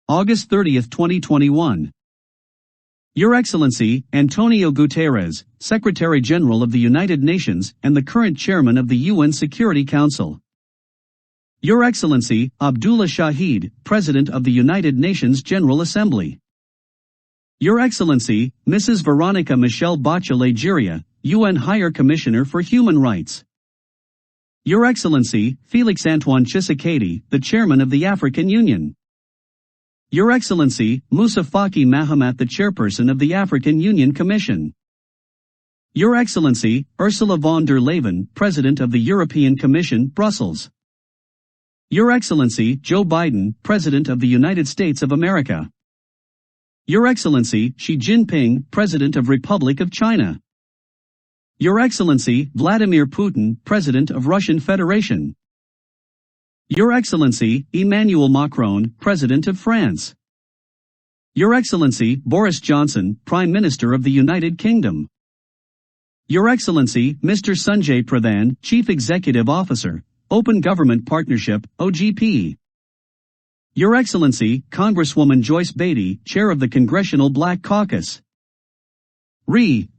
August 30, 2021. Your Excellency, Antonio Guterres, Secretary-General of the United Nations and the current Chairman of the UN Security Council. Your Excellency, Abdullah Shahid, President of the United Nations General Assembly. Your Excellency, Mrs. Veronica Michelle Bachelet Giria, UN Higher Commissioner for Human Rights. Your Excellency, Felix Antoine Tshisekedi, the Chairman of the African Union. Your Excellency, Moussa Faki Mahamat, the Chairperson of the African Union Commission. Your Excellency, Ursula von der Leyen, President of the European Commission, Brussels. Your Excellency, Joe Biden, President of the United States of America. Your Excellency, Xi Jinping, President of Republic of China. Your Excellency, Vladimir Putin, President of Russian Federation. Your Excellency, Emmanuel Macron, President of France. Your Excellency, Boris Johnson, Prime Minister of the United Kingdom. Your Excellency, Mr. Sanjay Pradhan, Chief Executive Officer, Open Government Partnership, OGP. Your Excellency, Congresswoman Joyce Beatty, Chair of the Congressional Black Caucus.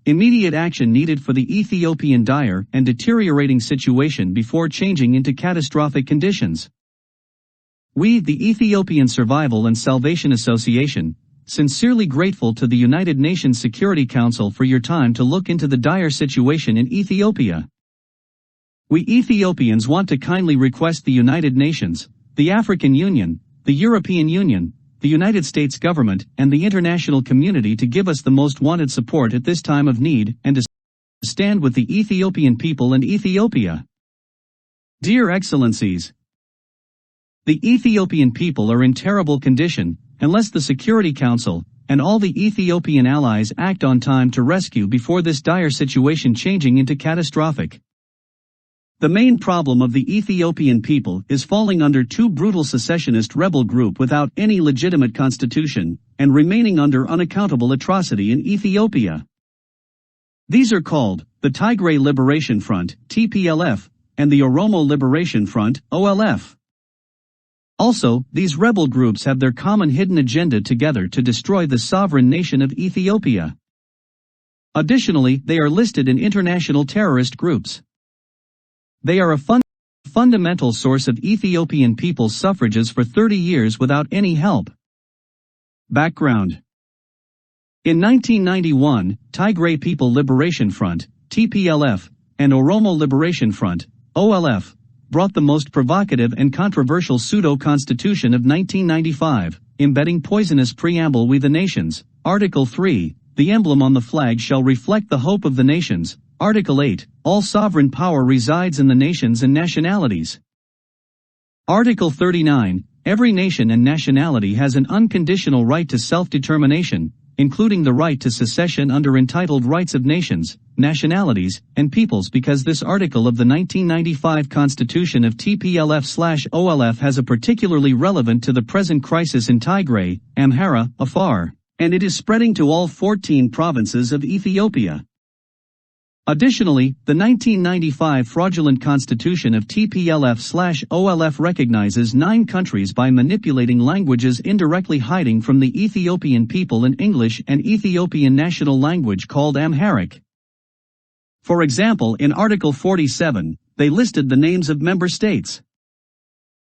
Immediate action needed for the Ethiopian dire and deteriorating situation before changing into catastrophic conditions. We, the Ethiopian Survival and Salvation Association, sincerely grateful to the United Nations Security Council for your time to look into the dire situation in Ethiopia. We Ethiopians want to kindly request the United Nations, the African Union, the European Union, the United States government and the international community to give us the most wanted support at this time of need and to stand with the Ethiopian people and Ethiopia. Dear Excellencies, the Ethiopian people are in terrible condition unless the Security Council and all the Ethiopian allies act on time to rescue before this dire situation changing into catastrophic. The main problem of the Ethiopian people is falling under two brutal secessionist rebel group without any legitimate constitution, and remaining under unaccountable atrocity in Ethiopia. These are called the Tigray Liberation Front, TPLF, and the Oromo Liberation Front, OLF. Also, these rebel groups have their common hidden agenda together to destroy the sovereign nation of Ethiopia. Additionally, they are listed in international terrorist groups. They are a fundamental source of Ethiopian people's suffrages for 30 years without any help. Background. In 1991, Tigray People Liberation Front, TPLF, and Oromo Liberation Front, OLF, brought the most provocative and controversial pseudo-constitution of 1995, embedding poisonous preamble "We the Nations," Article 3, the emblem on the flag shall reflect the hope of the nations, Article 8, all sovereign power resides in the nations and nationalities. Article 39, every nation and nationality has an unconditional right to self-determination, including the right to secession under Entitled Rights of Nations, Nationalities, and Peoples. Because this article of the 1995 Constitution of TPLF/OLF has a particularly relevant to the present crisis in Tigray, Amhara, Afar, and it is spreading to all 14 provinces of Ethiopia. Additionally, the 1995 fraudulent constitution of TPLF/OLF recognizes 9 countries by manipulating languages indirectly hiding from the Ethiopian people in English and Ethiopian national language called Amharic. For example, in Article 47, they listed the names of member states.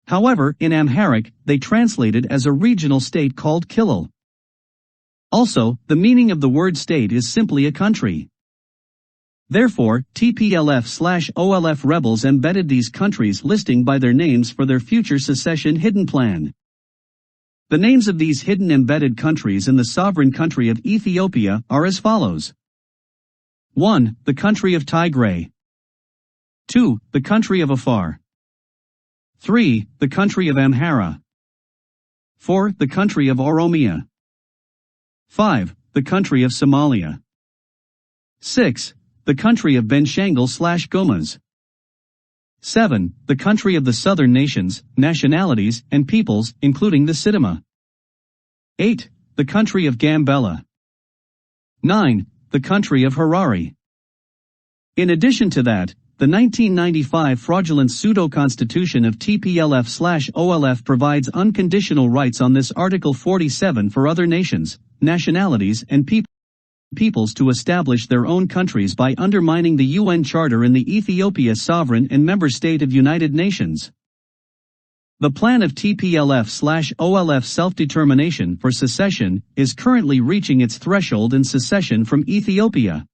However, in Amharic, they translated as a regional state called Kilil. Also, the meaning of the word state is simply a country. Therefore, TPLF/OLF rebels embedded these countries listing by their names for their future secession hidden plan. The names of these hidden embedded countries in the sovereign country of Ethiopia are as follows. 1. The country of Tigray. 2. The country of Afar. 3. The country of Amhara. 4. The country of Oromia. 5. The country of Somalia. 6. The country of Benshangul/Gomez. 7. The country of the southern nations, nationalities, and peoples, including the Sidama. 8. The country of Gambela. 9. The country of Harari. In addition to that, The 1995 fraudulent pseudo-constitution of TPLF/OLF provides unconditional rights on this Article 47 for other nations, nationalities and peoples to establish their own countries by undermining the UN Charter in the Ethiopia sovereign and member state of United Nations. The plan of TPLF/OLF self-determination for secession is currently reaching its threshold in secession from Ethiopia.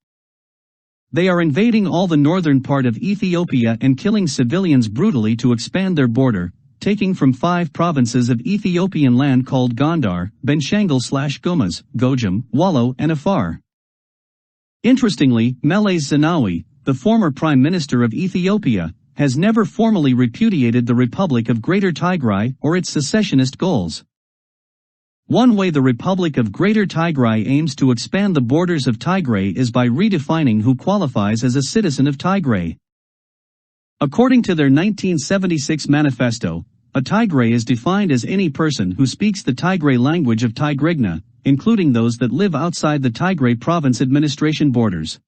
They are invading all the northern part of Ethiopia and killing civilians brutally to expand their border, taking from 5 provinces of Ethiopian land called Gondar, Benshangul/Gumuz, Gojam, Wallo and Afar. Interestingly, Meles Zenawi, the former Prime Minister of Ethiopia, has never formally repudiated the Republic of Greater Tigray or its secessionist goals. One way the Republic of Greater Tigray aims to expand the borders of Tigray is by redefining who qualifies as a citizen of Tigray. According to their 1976 manifesto, a Tigray is defined as any person who speaks the Tigray language of Tigrinya, including those that live outside the Tigray province administration borders.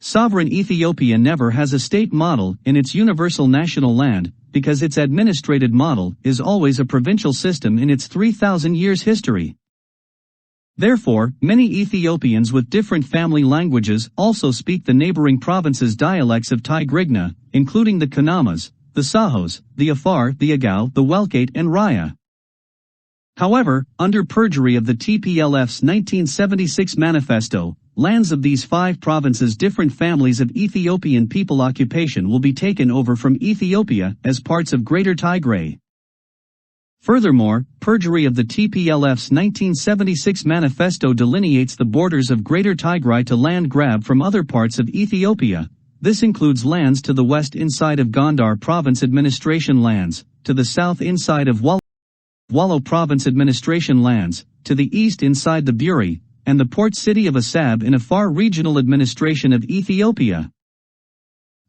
Sovereign Ethiopia never has a state model in its universal national land, because its administrated model is always a provincial system in its 3,000 years history. Therefore, many Ethiopians with different family languages also speak the neighboring provinces' dialects of Tigrinya, including the Kunamas, the Sahos, the Afar, the Agao, the Welkate and Raya. However, under perjury of the TPLF's 1976 manifesto, lands of these 5 provinces' different families of Ethiopian people occupation will be taken over from Ethiopia as parts of Greater Tigray. Furthermore, perjury of the TPLF's 1976 manifesto delineates the borders of Greater Tigray to land grab from other parts of Ethiopia. This includes lands to the west inside of Gondar province administration lands, to the south inside of Wallo province administration lands, to the east inside the Buri, and the port city of Asab in Afar regional administration of Ethiopia.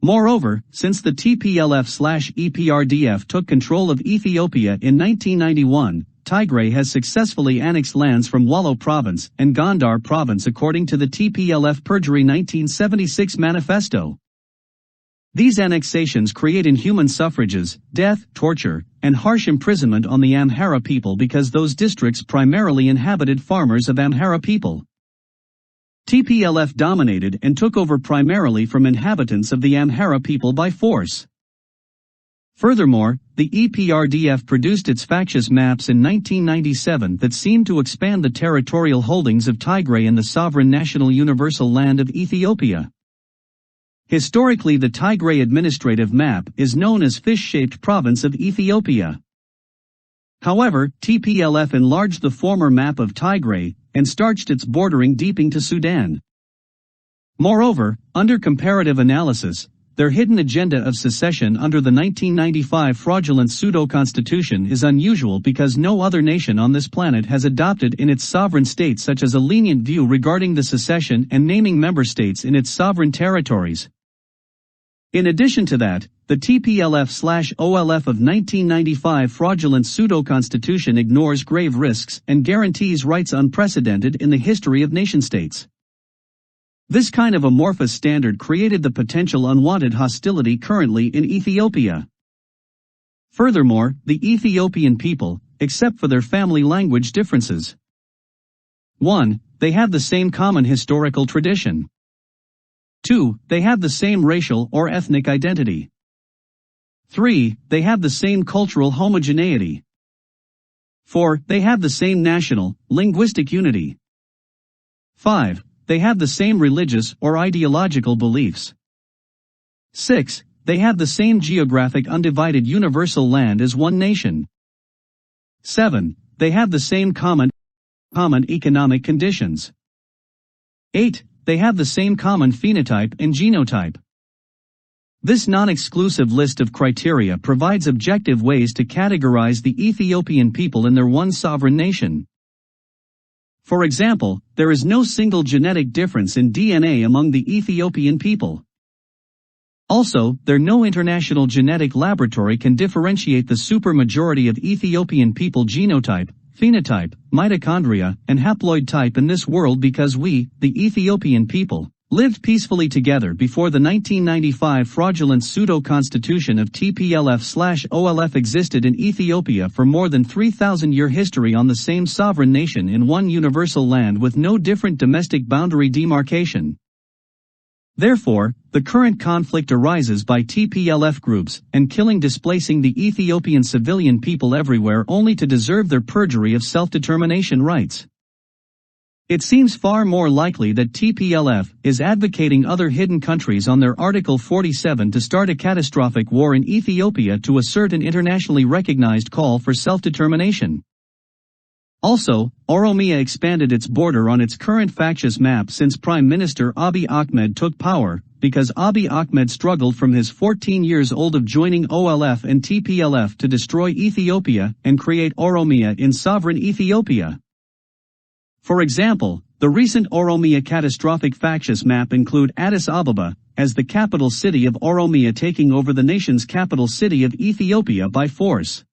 Moreover, since the TPLF/EPRDF took control of Ethiopia in 1991, Tigray has successfully annexed lands from Wallo province and Gondar province according to the TPLF perjury 1976 manifesto. These annexations create inhuman suffrages, death, torture, and harsh imprisonment on the Amhara people because those districts primarily inhabited farmers of Amhara people. TPLF dominated and took over primarily from inhabitants of the Amhara people by force. Furthermore, the EPRDF produced its factious maps in 1997 that seemed to expand the territorial holdings of Tigray in the sovereign national universal land of Ethiopia. Historically, the Tigray administrative map is known as fish-shaped province of Ethiopia. However, TPLF enlarged the former map of Tigray and starched its bordering deep into Sudan. Moreover, under comparative analysis, their hidden agenda of secession under the 1995 fraudulent pseudo-constitution is unusual because no other nation on this planet has adopted in its sovereign state such as a lenient view regarding the secession and naming member states in its sovereign territories. In addition to that, the TPLF/OLF of 1995 fraudulent pseudo-constitution ignores grave risks and guarantees rights unprecedented in the history of nation-states. This kind of amorphous standard created the potential unwanted hostility currently in Ethiopia. Furthermore, the Ethiopian people, except for their family language differences. 1. They have the same common historical tradition. 2. They have the same racial or ethnic identity. 3. They have the same cultural homogeneity. 4. They have the same national, linguistic unity. 5. They have the same religious or ideological beliefs. 6. They have the same geographic undivided universal land as one nation. 7. They have the same common economic conditions. 8. They have the same common phenotype and genotype. This non-exclusive list of criteria provides objective ways to categorize the Ethiopian people in their one sovereign nation. For example, there is no single genetic difference in DNA among the Ethiopian people. Also, no international genetic laboratory can differentiate the supermajority of Ethiopian people genotype, phenotype, mitochondria, and haploid type in this world because we, the Ethiopian people, lived peacefully together before the 1995 fraudulent pseudo-constitution of TPLF/OLF existed in Ethiopia for more than 3,000-year history on the same sovereign nation in one universal land with no different domestic boundary demarcation. Therefore, the current conflict arises by TPLF groups and killing displacing the Ethiopian civilian people everywhere only to deserve their perjury of self-determination rights. It seems far more likely that TPLF is advocating other hidden countries on their Article 47 to start a catastrophic war in Ethiopia to assert an internationally recognized call for self-determination. Also, Oromia expanded its border on its current factious map since Prime Minister Abiy Ahmed took power, because Abiy Ahmed struggled from his 14 years old of joining OLF and TPLF to destroy Ethiopia and create Oromia in sovereign Ethiopia. For example, the recent Oromia catastrophic factious map include Addis Ababa as the capital city of Oromia taking over the nation's capital city of Ethiopia by force.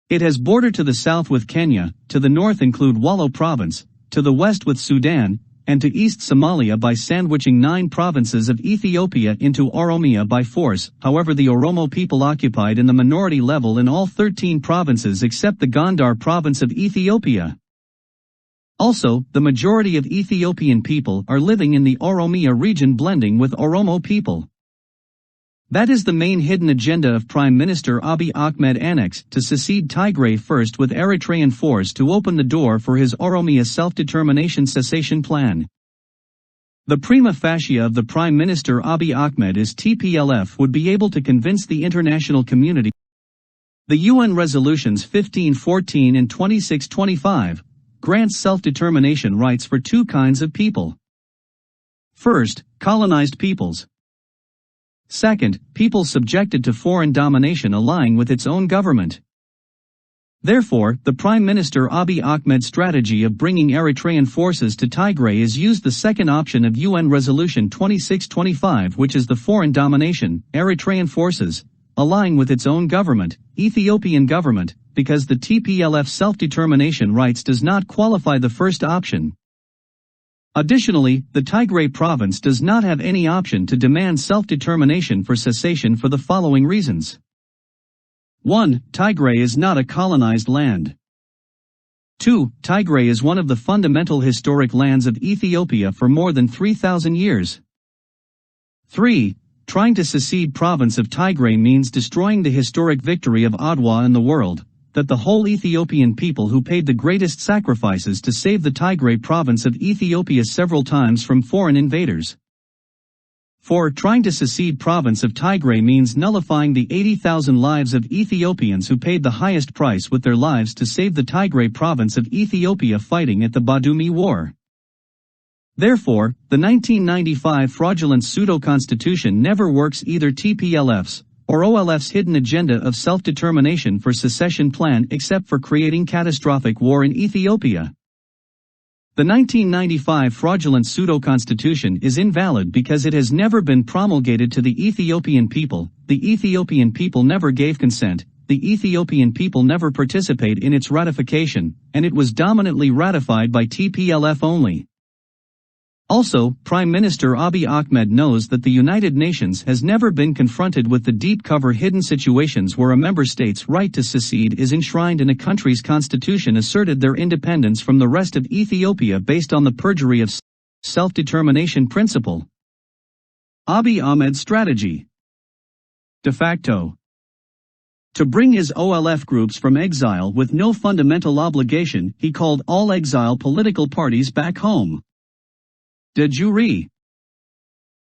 It has border to the south with Kenya, to the north include Wollo province, to the west with Sudan, and to east Somalia by sandwiching 9 provinces of Ethiopia into Oromia by force. However, the Oromo people occupied in the minority level in all 13 provinces except the Gondar province of Ethiopia. Also, the majority of Ethiopian people are living in the Oromia region blending with Oromo people. That is the main hidden agenda of Prime Minister Abiy Ahmed annex to secede Tigray first with Eritrean force to open the door for his Oromia self-determination cessation plan. The prima facie of the Prime Minister Abiy Ahmed is TPLF would be able to convince the international community. The UN Resolutions 1514 and 2625 grants self-determination rights for 2 kinds of people. First, colonized peoples. Second, people subjected to foreign domination allying with its own government. Therefore, the Prime Minister Abiy Ahmed's strategy of bringing Eritrean forces to Tigray is used the second option of UN Resolution 2625, which is the foreign domination, Eritrean forces, allying with its own government, Ethiopian government, because the TPLF self-determination rights does not qualify the first option. Additionally, the Tigray province does not have any option to demand self-determination for cessation for the following reasons. 1. Tigray is not a colonized land. 2. Tigray is one of the fundamental historic lands of Ethiopia for more than 3,000 years. 3. Trying to secede province of Tigray means destroying the historic victory of Adwa in the world, that the whole Ethiopian people who paid the greatest sacrifices to save the Tigray province of Ethiopia several times from foreign invaders. 4. Trying to secede province of Tigray means nullifying the 80,000 lives of Ethiopians who paid the highest price with their lives to save the Tigray province of Ethiopia fighting at the Badumi War. Therefore, the 1995 fraudulent pseudo-constitution never works. Either TPLF's or OLF's hidden agenda of self-determination for secession plan except for creating catastrophic war in Ethiopia. The 1995 fraudulent pseudo-constitution is invalid because it has never been promulgated to the Ethiopian people, the Ethiopian people never gave consent, the Ethiopian people never participate in its ratification, and it was dominantly ratified by TPLF only. Also, Prime Minister Abiy Ahmed knows that the United Nations has never been confronted with the deep cover hidden situations where a member state's right to secede is enshrined in a country's constitution asserted their independence from the rest of Ethiopia based on the perjury of self-determination principle. Abiy Ahmed's strategy. De facto. To bring his OLF groups from exile with no fundamental obligation, he called all exile political parties back home. De jure.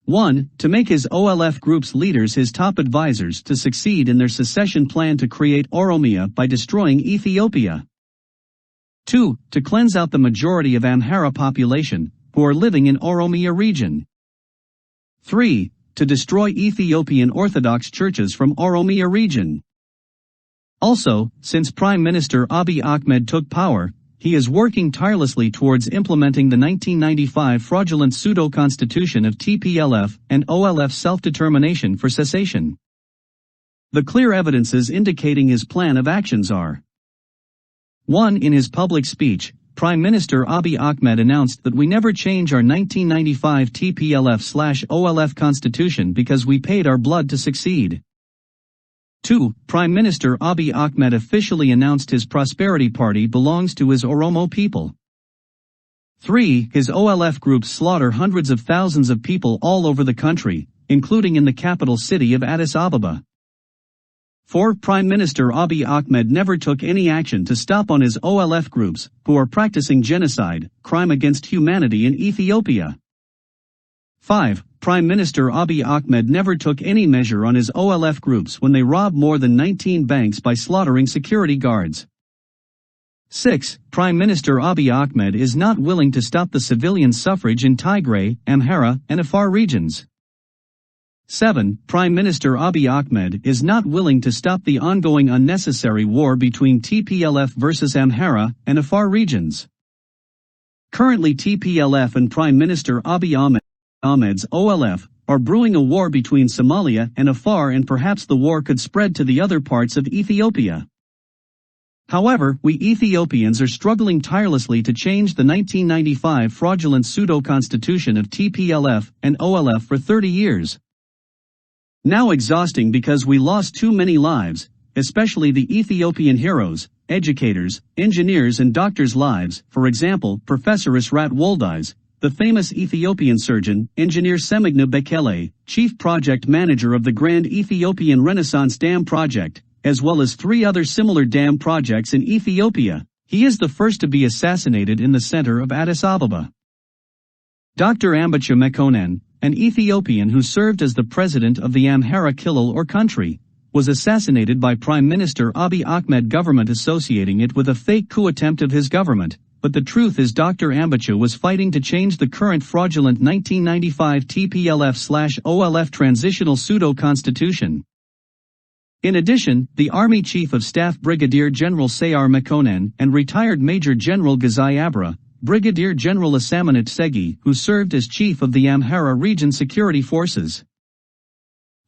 1. To make his OLF group's leaders his top advisors to succeed in their secession plan to create Oromia by destroying Ethiopia. 2. To cleanse out the majority of Amhara population, who are living in Oromia region. 3. To destroy Ethiopian Orthodox churches from Oromia region. Also, since Prime Minister Abiy Ahmed took power, he is working tirelessly towards implementing the 1995 fraudulent pseudo-constitution of TPLF and OLF self-determination for cessation. The clear evidences indicating his plan of actions are: 1. In his public speech, Prime Minister Abiy Ahmed announced that we never change our 1995 TPLF/OLF constitution because we paid our blood to succeed. 2. Prime Minister Abiy Ahmed officially announced his Prosperity Party belongs to his Oromo people. 3. His OLF groups slaughter hundreds of thousands of people all over the country, including in the capital city of Addis Ababa. 4. Prime Minister Abiy Ahmed never took any action to stop on his OLF groups, who are practicing genocide, crime against humanity in Ethiopia. 5. Prime Minister Abiy Ahmed never took any measure on his OLF groups when they robbed more than 19 banks by slaughtering security guards. 6. Prime Minister Abiy Ahmed is not willing to stop the civilian suffrage in Tigray, Amhara, and Afar regions. 7. Prime Minister Abiy Ahmed is not willing to stop the ongoing unnecessary war between TPLF versus Amhara and Afar regions. Currently TPLF and Prime Minister Abiy Ahmed's OLF are brewing a war between Somalia and Afar, and perhaps the war could spread to the other parts of Ethiopia. However, we Ethiopians are struggling tirelessly to change the 1995 fraudulent pseudo-constitution of TPLF and OLF for 30 years. Now exhausting because we lost too many lives, especially the Ethiopian heroes, educators, engineers and doctors' lives, for example, Professor Asrat Woldeis, the famous Ethiopian surgeon, engineer Semigna Bekele, chief project manager of the Grand Ethiopian Renaissance Dam project, as well as 3 other similar dam projects in Ethiopia. He is the first to be assassinated in the center of Addis Ababa. Dr. Ambacha Mekonnen, an Ethiopian who served as the president of the Amhara Kilil or country, was assassinated by Prime Minister Abiy Ahmed government, associating it with a fake coup attempt of his government, but the truth is Dr. Ambacha was fighting to change the current fraudulent 1995 TPLF/OLF transitional pseudo-constitution. In addition, the Army Chief of Staff Brigadier General Sayar Mekonnen and retired Major General Gazai Abra, Brigadier General Asaminat Segi, who served as Chief of the Amhara Region Security Forces.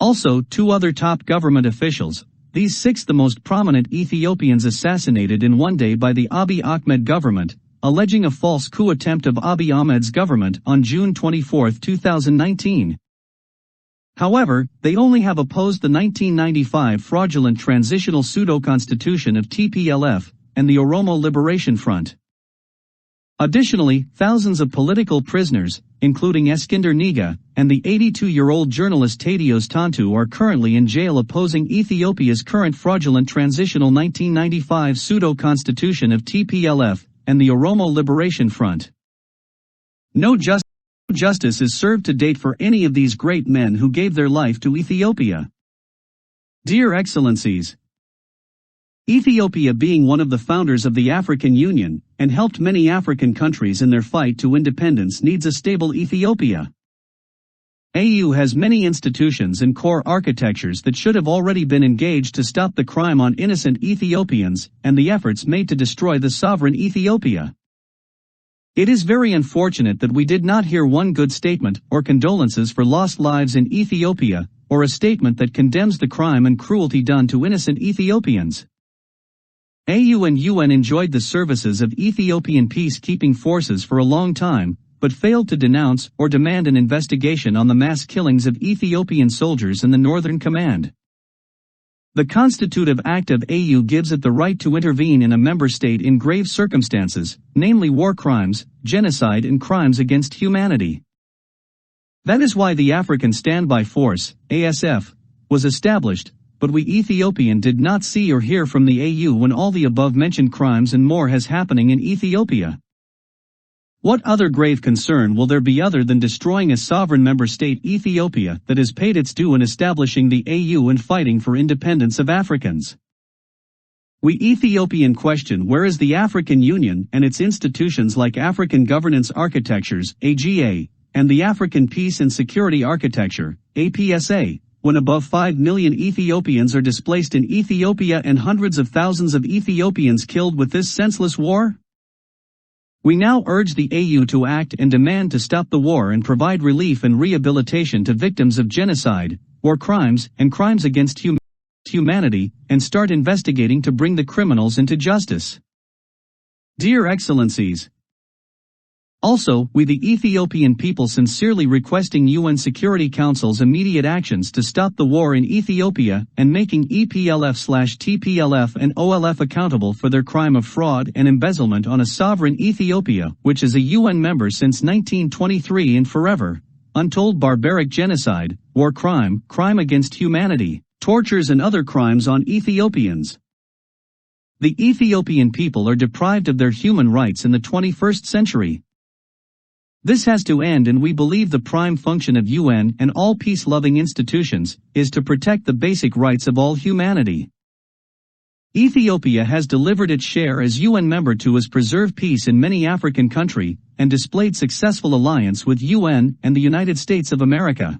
Also, 2 other top government officials, these 6 the most prominent Ethiopians assassinated in one day by the Abiy Ahmed government, alleging a false coup attempt of Abiy Ahmed's government on June 24, 2019. However, they only have opposed the 1995 fraudulent transitional pseudo-constitution of TPLF and the Oromo Liberation Front. Additionally, thousands of political prisoners, including Eskinder Nega and the 82-year-old journalist Tadios Tantu, are currently in jail opposing Ethiopia's current fraudulent transitional 1995 pseudo-constitution of TPLF and the Oromo Liberation Front. No justice is served to date for any of these great men who gave their life to Ethiopia. Dear Excellencies, Ethiopia, being one of the founders of the African Union, and helped many African countries in their fight to independence, needs a stable Ethiopia. AU has many institutions and core architectures that should have already been engaged to stop the crime on innocent Ethiopians, and the efforts made to destroy the sovereign Ethiopia. It is very unfortunate that we did not hear one good statement or condolences for lost lives in Ethiopia, or a statement that condemns the crime and cruelty done to innocent Ethiopians. AU and UN enjoyed the services of Ethiopian peacekeeping forces for a long time, but failed to denounce or demand an investigation on the mass killings of Ethiopian soldiers in the Northern Command. The Constitutive Act of AU gives it the right to intervene in a member state in grave circumstances, namely war crimes, genocide and crimes against humanity. That is why the African Standby Force, ASF, was established, but we Ethiopian did not see or hear from the AU when all the above-mentioned crimes and more has happening in Ethiopia. What other grave concern will there be other than destroying a sovereign member state, Ethiopia, that has paid its due in establishing the AU and fighting for independence of Africans? We Ethiopian question, where is the African Union and its institutions like African Governance Architectures, AGA, and the African Peace and Security Architecture, APSA, when above 5 million Ethiopians are displaced in Ethiopia and hundreds of thousands of Ethiopians killed with this senseless war? We now urge the AU to act and demand to stop the war and provide relief and rehabilitation to victims of genocide, war crimes, and crimes against humanity, and start investigating to bring the criminals into justice. Dear Excellencies, also, we the Ethiopian people sincerely requesting UN Security Council's immediate actions to stop the war in Ethiopia and making EPLF/TPLF and OLF accountable for their crime of fraud and embezzlement on a sovereign Ethiopia, which is a UN member since 1923 and forever. Untold barbaric genocide, war crime, crime against humanity, tortures and other crimes on Ethiopians. The Ethiopian people are deprived of their human rights in the 21st century. This has to end, and we believe the prime function of UN and all peace-loving institutions is to protect the basic rights of all humanity. Ethiopia has delivered its share as UN member to preserve peace in many African countries and displayed successful alliance with UN and the United States of America.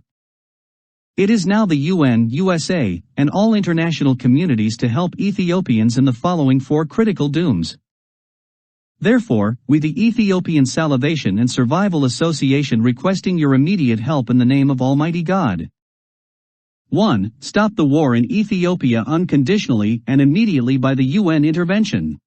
It is now the UN, USA, and all international communities to help Ethiopians in the following 4 critical dooms. Therefore, we the Ethiopian Salvation and Survival Association requesting your immediate help in the name of Almighty God. 1. Stop the war in Ethiopia unconditionally and immediately by the UN intervention.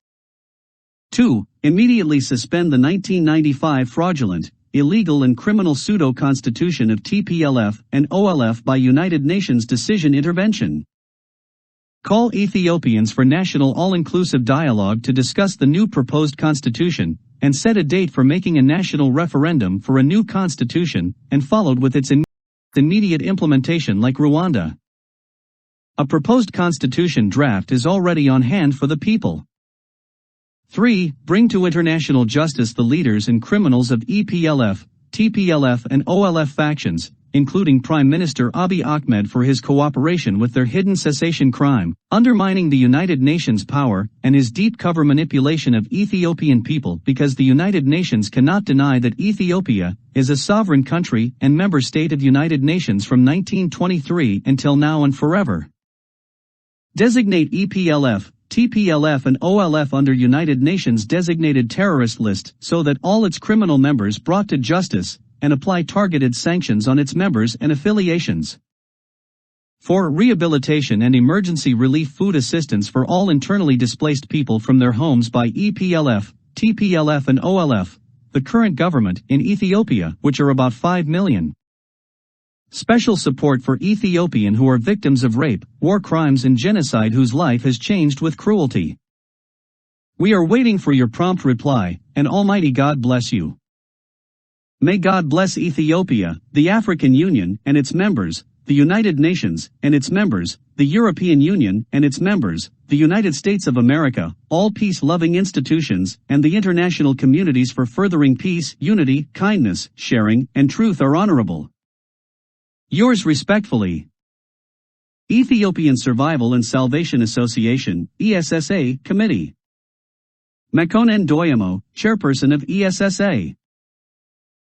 2. Immediately suspend the 1995 fraudulent, illegal and criminal pseudo-constitution of TPLF and OLF by United Nations decision intervention. Call Ethiopians for national all-inclusive dialogue to discuss the new proposed constitution, and set a date for making a national referendum for a new constitution, and followed with its immediate implementation like Rwanda. A proposed constitution draft is already on hand for the people. 3. Bring to international justice the leaders and criminals of EPLF, TPLF and OLF factions, including Prime Minister Abiy Ahmed for his cooperation with their hidden secession crime, undermining the United Nations power, and his deep cover manipulation of Ethiopian people, because the United Nations cannot deny that Ethiopia is a sovereign country and member state of United Nations from 1923 until now and forever. Designate EPLF, TPLF and OLF under United Nations designated terrorist list so that all its criminal members brought to justice, and apply targeted sanctions on its members and affiliations. 4. Rehabilitation and emergency relief food assistance for all internally displaced people from their homes by EPLF, TPLF and OLF, the current government in Ethiopia, which are about 5 million. Special support for Ethiopian who are victims of rape, war crimes and genocide whose life has changed with cruelty. We are waiting for your prompt reply, and Almighty God bless you. May God bless Ethiopia, the African Union and its members, the United Nations and its members, the European Union and its members, the United States of America, all peace-loving institutions, and the international communities for furthering peace, unity, kindness, sharing, and truth are honorable. Yours respectfully. Ethiopian Survival and Salvation Association, ESSA, Committee. Makonnen Doyemo, Chairperson of ESSA.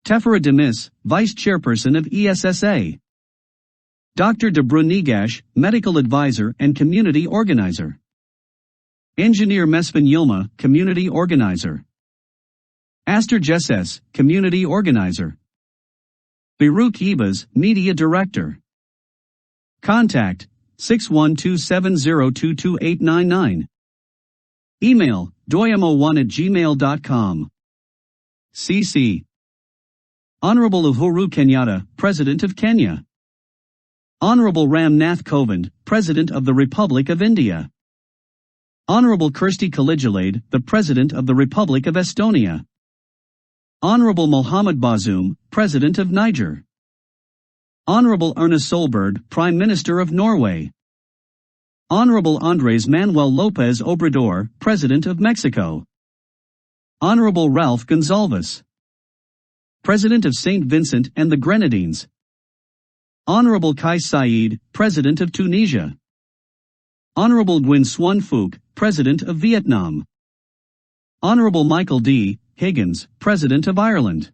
Tefera Demis, Vice Chairperson of ESSA. Dr. Debru Negash, Medical Advisor and Community Organizer. Engineer Mesfin Yilma, Community Organizer. Aster Jesses, Community Organizer. Baruch Ibas, Media Director. Contact 61270228899. Email doyemo1@gmail.com. CC. Honorable Uhuru Kenyatta, President of Kenya. Honorable Ram Nath Kovind, President of the Republic of India. Honorable Kirsty Kalijalaid, the President of the Republic of Estonia. Honorable Mohamed Bazoum, President of Niger. Honorable Erna Solberg, Prime Minister of Norway. Honorable Andrés Manuel López Obrador, President of Mexico. Honorable Ralph Gonzalez, President of St. Vincent and the Grenadines. Honorable Kais Saied, President of Tunisia. Honorable Nguyen Xuan Phuc, President of Vietnam. Honorable Michael D. Higgins, President of Ireland.